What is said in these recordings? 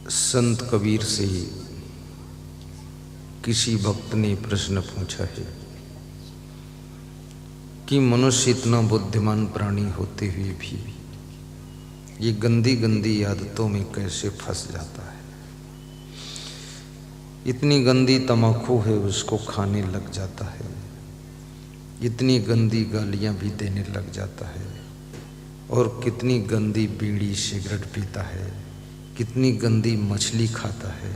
संत कबीर से किसी भक्त ने प्रश्न पूछा है कि मनुष्य इतना बुद्धिमान प्राणी होते हुए भी ये गंदी गंदी आदतों में कैसे फंस जाता है। इतनी गंदी तम्बाकू है उसको खाने लग जाता है, इतनी गंदी गालियां भी देने लग जाता है, और कितनी गंदी बीड़ी सिगरेट पीता है, कितनी गंदी मछली खाता है।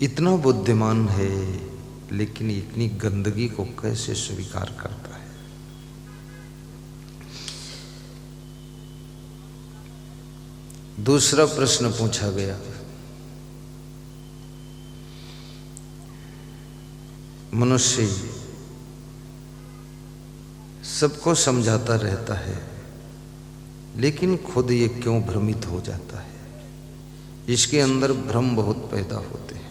इतना बुद्धिमान है लेकिन इतनी गंदगी को कैसे स्वीकार करता है। दूसरा प्रश्न पूछा गया, मनुष्य सबको समझाता रहता है लेकिन खुद ये क्यों भ्रमित हो जाता है। इसके अंदर भ्रम बहुत पैदा होते हैं।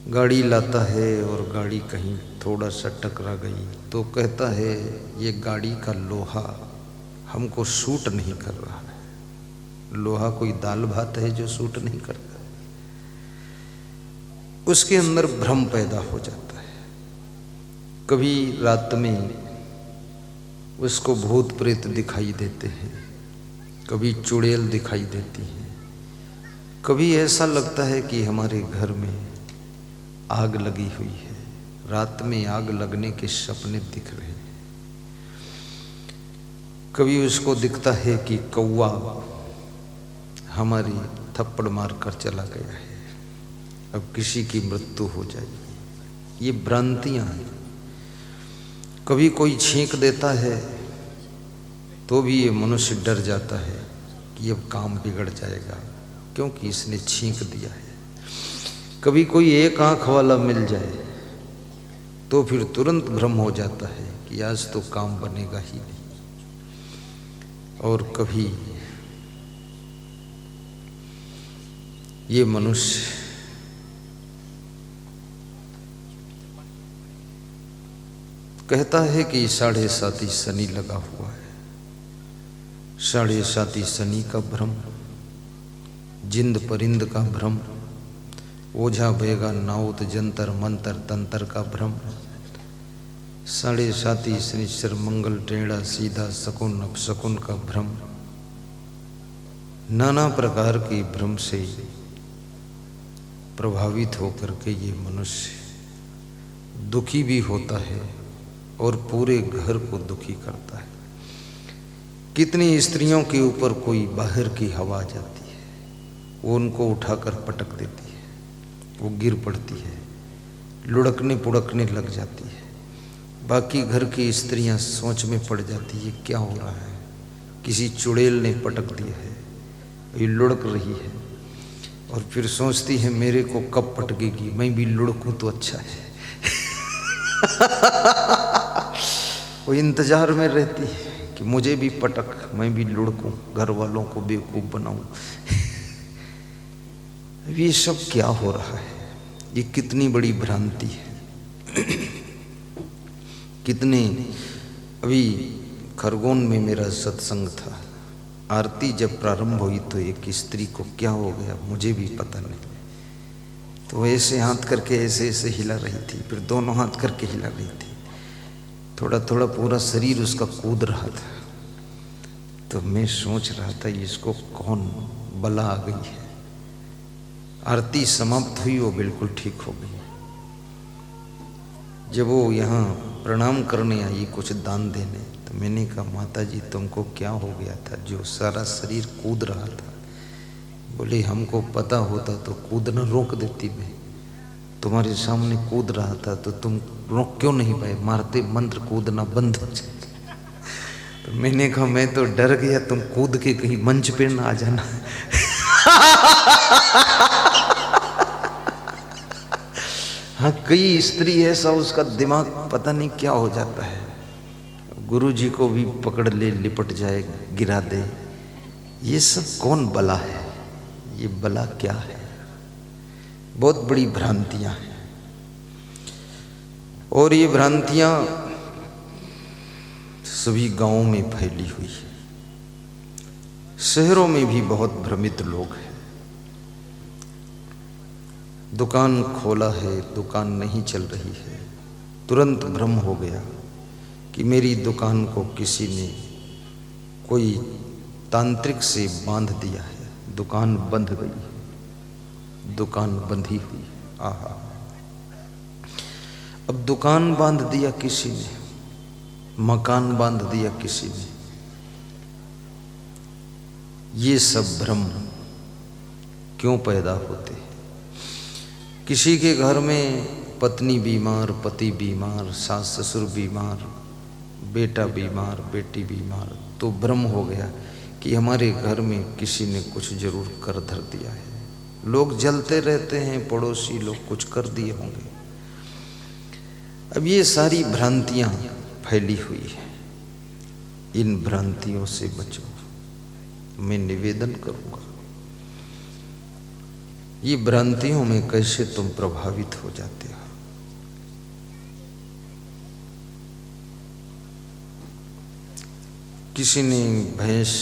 गाड़ी लाता है और गाड़ी कहीं थोड़ा सा टकरा गई तो कहता है ये गाड़ी का लोहा हमको सूट नहीं कर रहा है। लोहा कोई दाल भात है जो सूट नहीं करता। उसके अंदर भ्रम पैदा हो जाता है। कभी रात में उसको भूत प्रेत दिखाई देते हैं, कभी चुड़ैल दिखाई देती है, कभी ऐसा लगता है कि हमारे घर में आग लगी हुई है। रात में आग लगने के सपने दिख रहे हैं। कभी उसको दिखता है कि कौवा हमारी थप्पड़ मार कर चला गया है, अब किसी की मृत्यु हो जाएगी। ये भ्रांतियां हैं। कभी कोई छींक देता है तो भी ये मनुष्य डर जाता है कि अब काम बिगड़ जाएगा क्योंकि इसने छींक दिया है। कभी कोई एक आंख वाला मिल जाए तो फिर तुरंत भ्रम हो जाता है कि आज तो काम बनेगा ही नहीं। और कभी ये मनुष्य कहता है कि 7.5 शनि लगा हुआ है। 7.5 शनि का भ्रम, जिंद परिंद का भ्रम, ओझा बेगा नाउत जंतर मंतर तंत्र का भ्रम, 7.5 शनिश्चर मंगल टेढ़ा सीधा शकुन अपशकुन का भ्रम। नाना प्रकार के भ्रम से प्रभावित होकर के ये मनुष्य दुखी भी होता है और पूरे घर को दुखी करता है। कितनी स्त्रियों के ऊपर कोई बाहर की हवा जाती है, वो उनको उठाकर पटक देती है, वो गिर पड़ती है, लुढ़कने पुढ़कने लग जाती है। बाकी घर की स्त्रियां सोच में पड़ जाती है क्या हो रहा है, किसी चुड़ैल ने पटक दिया है, ये लुढ़क रही है। और फिर सोचती है मेरे को कब पटकेगी, मैं भी लुढ़कूं तो अच्छा है। वो इंतजार में रहती है कि मुझे भी पटक, मैं भी लुढ़कूं, घर वालों को बेवकूफ बनाऊं। ये सब क्या हो रहा है? ये कितनी बड़ी भ्रांति है। कितने अभी खरगोन में मेरा सत्संग था। आरती जब प्रारंभ हुई तो एक स्त्री को क्या हो गया मुझे भी पता नहीं, तो ऐसे हाथ करके ऐसे ऐसे हिला रही थी, फिर दोनों हाथ करके हिला रही थी, थोड़ा थोड़ा पूरा शरीर उसका कूद रहा था। तो मैं सोच रहा था इसको कौन बला आ गई है। आरती समाप्त हुई, वो बिल्कुल ठीक हो गई। जब वो यहाँ प्रणाम करने आई कुछ दान देने, तो मैंने कहा माता जी तुमको क्या हो गया था जो सारा शरीर कूद रहा था? बोले हमको पता होता तो कूदना रोक देती, मैं तुम्हारे सामने कूद रहा था तो तुम रोक क्यों नहीं पाए, मारते मंत्र कूदना बंद हो जाए। तो मैंने कहा मैं तो डर गया तुम कूद के कहीं मंच पे ना आ जाना। हाँ, कई स्त्री ऐसा उसका दिमाग पता नहीं क्या हो जाता है, गुरु जी को भी पकड़ ले, लिपट जाए, गिरा दे। ये सब कौन बला है? ये बला क्या है? बहुत बड़ी भ्रांतियां हैं। और ये भ्रांतियां सभी गांवों में फैली हुई है। शहरों में भी बहुत भ्रमित लोग हैं। दुकान खोला है, दुकान नहीं चल रही है, तुरंत भ्रम हो गया कि मेरी दुकान को किसी ने कोई तांत्रिक से बांध दिया है, दुकान बंध गई, दुकान बंधी हुई। आहा, अब दुकान बांध दिया किसी ने, मकान बांध दिया किसी ने। ये सब भ्रम क्यों पैदा होते हैं? किसी के घर में पत्नी बीमार, पति बीमार, सास ससुर बीमार, बेटा बीमार, बेटी बीमार, तो भ्रम हो गया कि हमारे घर में किसी ने कुछ जरूर कर धर दिया है। लोग जलते रहते हैं, पड़ोसी लोग कुछ कर दिए होंगे। अब ये सारी भ्रांतियां फैली हुई है, इन भ्रांतियों से बचो। मैं निवेदन करूंगा, ये भ्रांतियों में कैसे तुम प्रभावित हो जाते हो। किसी ने भैंस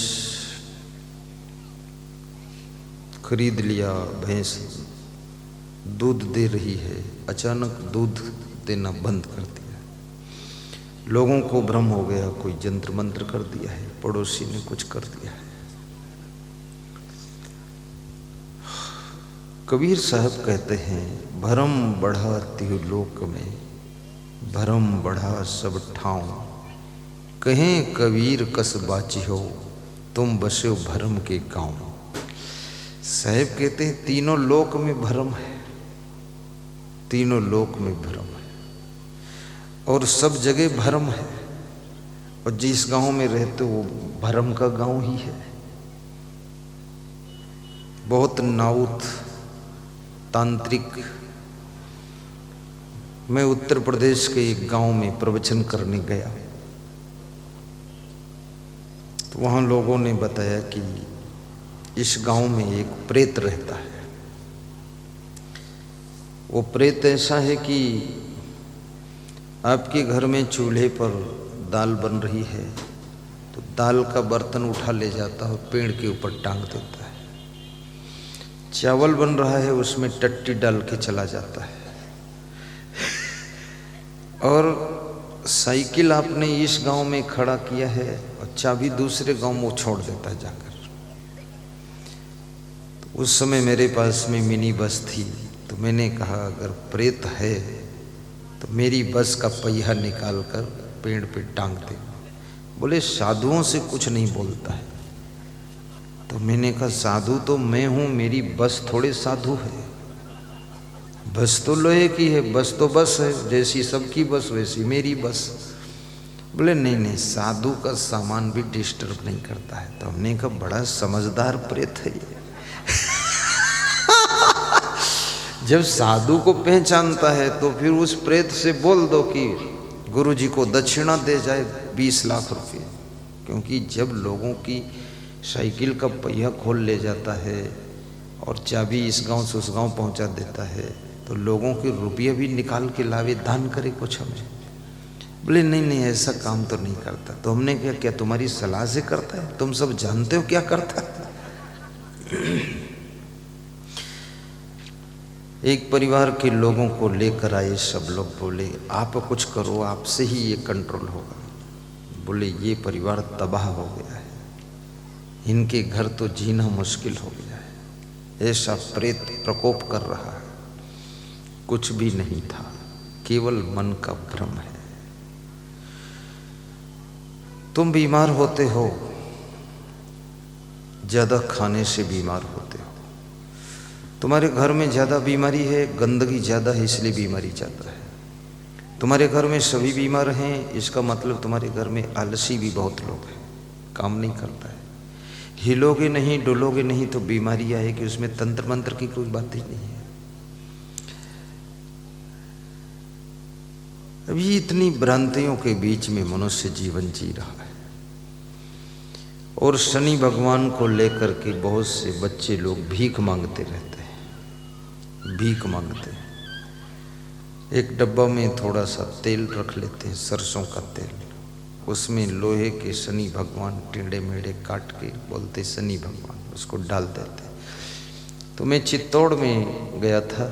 खरीद लिया, भैंस दूध दे रही है, अचानक दूध देना बंद कर दिया। लोगों को भ्रम हो गया कोई जंत्र मंत्र कर दिया है, पड़ोसी ने कुछ कर दिया है। कबीर साहब कहते हैं, भरम बढ़ा त्रिलोक में, भरम बढ़ा सब ठाव, कहें कबीर कस बाची हो, तुम बसो भरम के गांव। साहब कहते हैं तीनों लोक में भरम है, तीनों लोक में भरम है और सब जगह भरम है। और जिस गांव में रहते वो भरम का गांव ही है। बहुत नाउत तांत्रिक। मैं उत्तर प्रदेश के एक गांव में प्रवचन करने गया, तो वहाँ लोगों ने बताया कि इस गांव में एक प्रेत रहता है। वो प्रेत ऐसा है कि आपके घर में चूल्हे पर दाल बन रही है तो दाल का बर्तन उठा ले जाता है और पेड़ के ऊपर टांग देता है। चावल बन रहा है उसमें टट्टी डाल के चला जाता है। और साइकिल आपने इस गांव में खड़ा किया है और चाबी दूसरे गांव में छोड़ देता है जाकर। तो उस समय मेरे पास में मिनी बस थी, तो मैंने कहा अगर प्रेत है तो मेरी बस का पहिया निकाल कर पेड़ पे टांग दे। बोले साधुओं से कुछ नहीं बोलता है। तो मैंने कहा साधु तो मैं हूँ, मेरी बस थोड़े साधु है। बस तो लोहे की है, बस तो बस है, जैसी सबकी बस वैसी मेरी बस। बोले नहीं नहीं, साधु का सामान भी डिस्टर्ब नहीं करता है। तो हमने कहा बड़ा समझदार प्रेत है ये। जब साधु को पहचानता है तो फिर उस प्रेत से बोल दो कि गुरुजी को दक्षिणा दे जाए 20 लाख रुपए। क्योंकि जब लोगों की साइकिल का पहिया खोल ले जाता है और चाबी इस गांव से उस गांव पहुंचा देता है तो लोगों के रुपये भी निकाल के लावे, दान करे कुछ हमें। बोले नहीं नहीं, ऐसा काम तो नहीं करता। तो हमने कहा क्या तुम्हारी सलाह से करता है? तुम सब जानते हो क्या करता है? एक परिवार के लोगों को लेकर आए, सब लोग बोले आप कुछ करो, आपसे ही ये कंट्रोल होगा। बोले ये परिवार तबाह हो गया है, इनके घर तो जीना मुश्किल हो गया है। ऐसा प्रेत प्रकोप कर रहा है। कुछ भी नहीं था, केवल मन का भ्रम है। तुम बीमार होते हो, ज्यादा खाने से बीमार होते हो। तुम्हारे घर में ज़्यादा बीमारी है, गंदगी ज़्यादा है, इसलिए बीमारी ज़्यादा है। तुम्हारे घर में सभी बीमार हैं, इसका मतलब तुम्हारे घर में आलसी भी बहुत लोग हैं, काम नहीं करता है। हिलोगे नहीं, डुलोगे नहीं तो बीमारी आएगी, उसमें तंत्र मंत्र की कोई बात ही नहीं है। अभी इतनी भ्रांतियों के बीच में मनुष्य जीवन जी रहा है। और शनि भगवान को लेकर के बहुत से बच्चे लोग भीख मांगते रहते हैं, भीख मांगते हैं। एक डब्बा में थोड़ा सा तेल रख लेते हैं, सरसों का तेल, उसमें लोहे के शनि भगवान टेढ़े मेढ़े काट के बोलते शनि भगवान, उसको डाल देते। तो मैं चित्तौड़ में गया था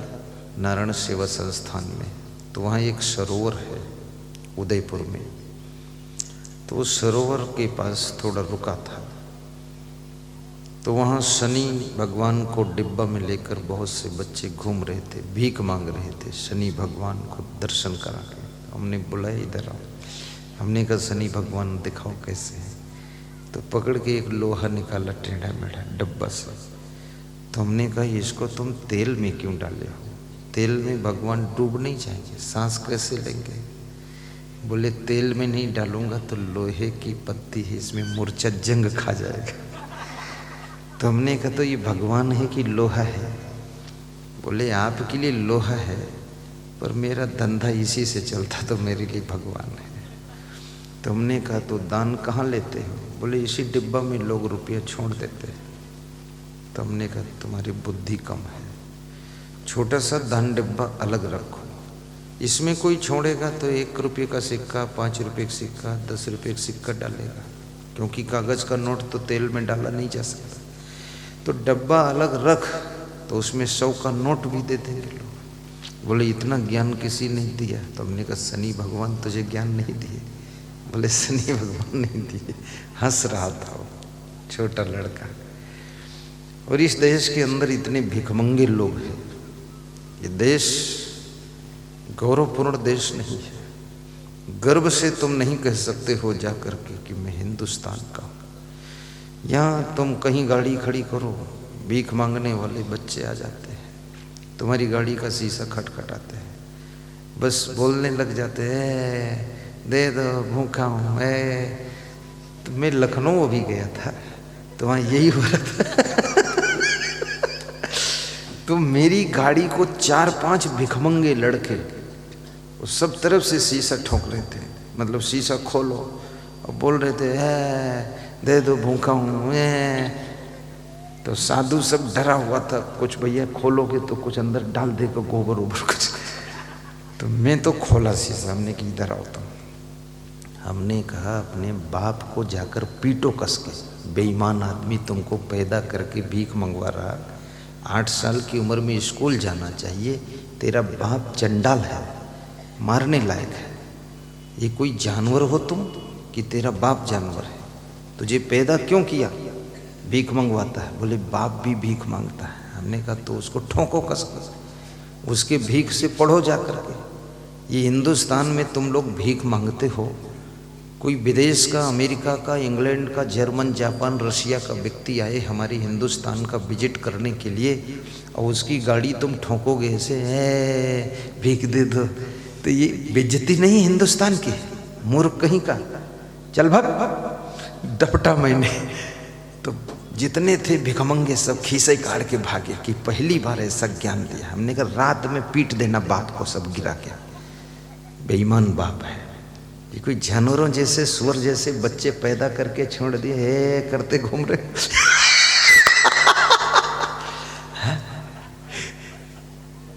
नारायण सेवा संस्थान में, तो वहाँ एक सरोवर है उदयपुर में। तो उस सरोवर के पास थोड़ा रुका था, तो वहाँ शनि भगवान को डिब्बा में लेकर बहुत से बच्चे घूम रहे थे, भीख मांग रहे थे शनि भगवान को दर्शन करा के। हमने बुलाया इधर आओ, हमने कहा शनि भगवान दिखाओ कैसे है। तो पकड़ के एक लोहा निकाला टेढ़ा मेढ़ा डब्बा से। तो हमने कहा इसको तुम तेल में क्यों डाले हो, तेल में भगवान डूब नहीं जाएंगे, सांस कैसे लेंगे। बोले तेल में नहीं डालूंगा तो लोहे की पत्ती है, इसमें मूर्छा जंग खा जाएगा। तो हमने कहा तो ये भगवान है कि लोहा है। बोले आपके लिए लोहा है, पर मेरा धंधा इसी से चलता तो मेरे लिए भगवान है। तो हमने कहा तो दान कहाँ लेते हो। बोले इसी डिब्बा में लोग रुपया छोड़ देते हैं। तो हमने कहा तुम्हारी बुद्धि कम है, छोटा सा दान डिब्बा अलग रखो, इसमें कोई छोड़ेगा तो 1 रुपये का सिक्का, 5 रुपये का सिक्का, 10 रुपये का सिक्का डालेगा, क्योंकि कागज़ का नोट तो तेल में डाला नहीं जा सकता। तो डब्बा अलग रख तो उसमें 100 का नोट भी दे देंगे लोग। बोले इतना ज्ञान किसी ने दिया। तो हमने कहा शनि भगवान तुझे ज्ञान नहीं दिए। बोले शनि भगवान नहीं दिए। हंस रहा था वो छोटा लड़का। और इस देश के अंदर इतने भिखमंगे लोग हैं। ये देश गौरवपूर्ण देश नहीं है। गर्व से तुम नहीं कह सकते हो जा करके कि मैं हिंदुस्तान का हूँ। यहाँ तुम कहीं गाड़ी खड़ी करो, भीख मांगने वाले बच्चे आ जाते हैं, तुम्हारी गाड़ी का शीशा खटखटाते हैं, बस बोलने लग जाते हैं दे दो भूखा हूँ। तो मैं लखनऊ भी गया था तो वहाँ यही हो रहा था। तो मेरी गाड़ी को 4-5 भिखमंगे लड़के वो सब तरफ से शीशा ठोक रहे थे, मतलब शीशा खोलो और बोल रहे थे दे दो भूखा हूँ। तो साधु सब डरा हुआ था, कुछ भैया खोलोगे तो कुछ अंदर डाल देगा गोबर ओबर कुछ। तो मैं तो खोला शीशा, हमने कि इधर आओ तुम। हमने कहा अपने बाप को जाकर पीटो कस के, बेईमान आदमी तुमको पैदा करके भीख मंगवा रहा, 8 साल की उम्र में स्कूल जाना चाहिए, तेरा बाप चंडाल है, मारने लायक है। ये कोई जानवर हो तुम कि तेरा बाप जानवर है, तुझे पैदा क्यों किया, भीख मंगवाता है। बोले बाप भी भीख मांगता है। हमने कहा तो उसको ठोको कस कस, उसके भीख से पढ़ो जा करके। ये हिंदुस्तान में तुम लोग भीख मांगते हो, कोई विदेश का, अमेरिका का, इंग्लैंड का, जर्मन, जापान, रशिया का व्यक्ति आए हमारे हिंदुस्तान का विजिट करने के लिए और उसकी गाड़ी तुम ठोकोगे ऐसे भीख दे दो, तो ये बेइज्जती नहीं हिंदुस्तान की, मूर्ख कहीं का। चल भाग, डपटा मैंने। तो जितने थे भिखमंगे सब खीसे काट के भागे कि पहली बार ऐसा ज्ञान दिया। हमने कहा रात में पीट देना बाप को, सब गिरा के। बेईमान बाप है ये, कोई जानवरों जैसे सुअर जैसे बच्चे पैदा करके छोड़ दिए हे करते घूम रहे।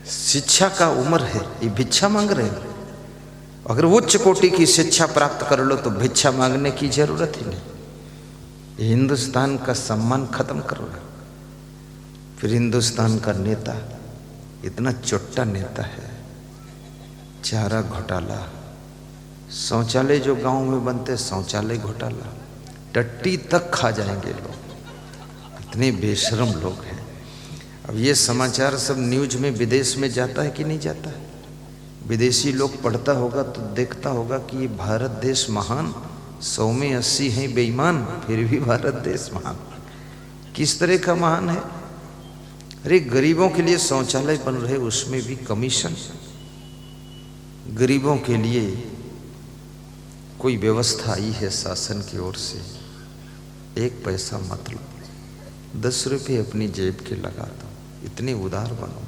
शिक्षा का उम्र है, ये भिक्षा मांग रहे हैं। अगर उच्च कोटि की शिक्षा प्राप्त कर लो तो भिक्षा मांगने की जरूरत ही नहीं। ये हिंदुस्तान का सम्मान खत्म कर रहा। फिर हिंदुस्तान का नेता इतना चोट्टा नेता है, चारा घोटाला, शौचालय जो गांव में बनते शौचालय घोटाला, टट्टी तक खा जाएंगे लोग, इतने बेशरम लोग हैं। अब ये समाचार सब न्यूज में विदेश में जाता है कि नहीं जाता है? विदेशी लोग पढ़ता होगा तो देखता होगा कि ये भारत देश महान, 100 में 80 हैं बेईमान, फिर भी भारत देश महान। किस तरह का महान है? अरे गरीबों के लिए शौचालय बन रहे, उसमें भी कमीशन। गरीबों के लिए कोई व्यवस्था आई है शासन की ओर से, 1 पैसा मत लो, 10 रुपये अपनी जेब के लगा दो, इतने उदार बनो।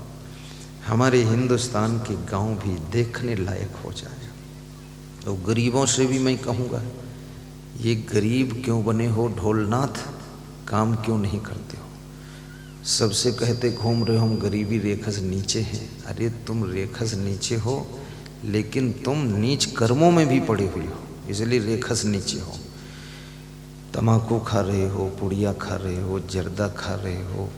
हमारे हिंदुस्तान के गांव भी देखने लायक हो जाए। तो गरीबों से भी मैं कहूँगा, ये गरीब क्यों बने हो ढोलनाथ, काम क्यों नहीं करते हो? सबसे कहते घूम रहे हो हम गरीबी रेखा से नीचे हैं। अरे तुम रेखा से नीचे हो, लेकिन तुम नीच कर्मों में भी पड़े हुए हो। इसलिए रेखस नीचे हो। तम्बाकू खा रहे हो, पुड़िया खा रहे हो, जर्दा खा रहे हो,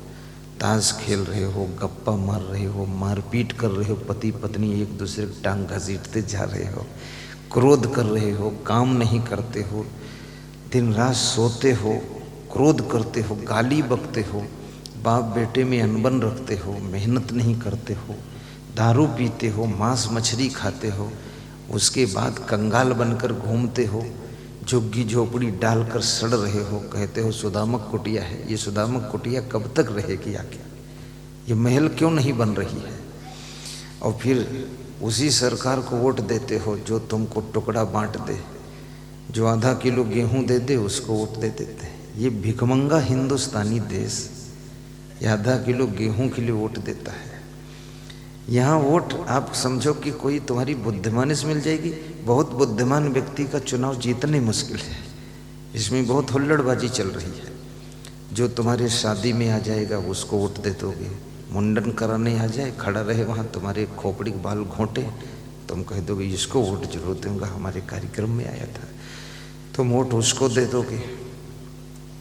ताश खेल रहे हो, गप्पा मार रहे हो, मारपीट कर रहे हो, पति पत्नी एक दूसरे की टांग घसीटते जा रहे हो, क्रोध कर रहे हो, काम नहीं करते हो, दिन रात सोते हो, क्रोध करते हो, गाली बकते हो, बाप बेटे में अनबन रखते हो, मेहनत नहीं करते हो, दारू पीते हो, मांस मछली खाते हो, उसके बाद कंगाल बनकर घूमते हो, झुग्गी झोपड़ी डालकर सड़ रहे हो, कहते हो सुदामक कुटिया है। ये सुदामक कुटिया कब तक रहेगी आगे? ये महल क्यों नहीं बन रही है? और फिर उसी सरकार को वोट देते हो जो तुमको टुकड़ा बांट दे, जो आधा किलो गेहूं दे दे उसको वोट दे देते। ये भिखमंगा हिंदुस्तानी देश ये आधा किलो गेहूं के लिए वोट देता है। यहाँ वोट आप समझो कि कोई तुम्हारी बुद्धिमानी से मिल जाएगी। बहुत बुद्धिमान व्यक्ति का चुनाव जीतने मुश्किल है, इसमें बहुत हुल्लड़बाजी चल रही है। जो तुम्हारे शादी में आ जाएगा उसको वोट दे दोगे, मुंडन कराने आ जाए खड़ा रहे वहाँ तुम्हारे खोपड़ी के बाल घोंटे, तुम कह दोगे इसको वोट जरूर दूंगा, हमारे कार्यक्रम में आया था, तुम वोट उसको दे दोगे।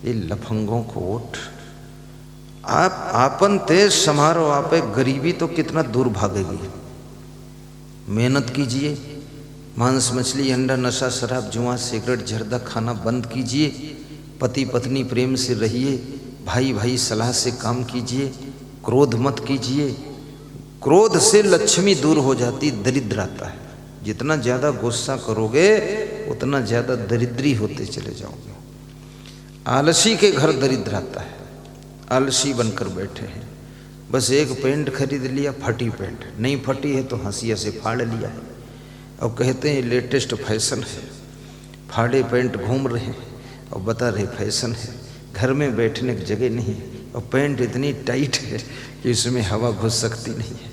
ये लफंगों को वोट। आप आपन तेज समारो, आप गरीबी तो कितना दूर भागेगी। मेहनत कीजिए, मांस मछली अंडा नशा शराब जुआ सिगरेट जर्दा खाना बंद कीजिए, पति पत्नी प्रेम से रहिए, भाई भाई सलाह से काम कीजिए, क्रोध मत कीजिए। क्रोध से लक्ष्मी दूर हो जाती, दरिद्र आता है। जितना ज़्यादा गुस्सा करोगे उतना ज़्यादा दरिद्री होते चले जाओगे। आलसी के घर दरिद्र आता है। आलसी बनकर बैठे हैं, बस एक पेंट खरीद लिया, फटी पेंट नहीं फटी है तो हंसिया से फाड़ लिया है और कहते हैं लेटेस्ट फैशन है, फाड़े पेंट घूम रहे हैं और बता रहे फैशन है। घर में बैठने की जगह नहीं और पेंट इतनी टाइट है कि इसमें हवा घुस सकती नहीं है।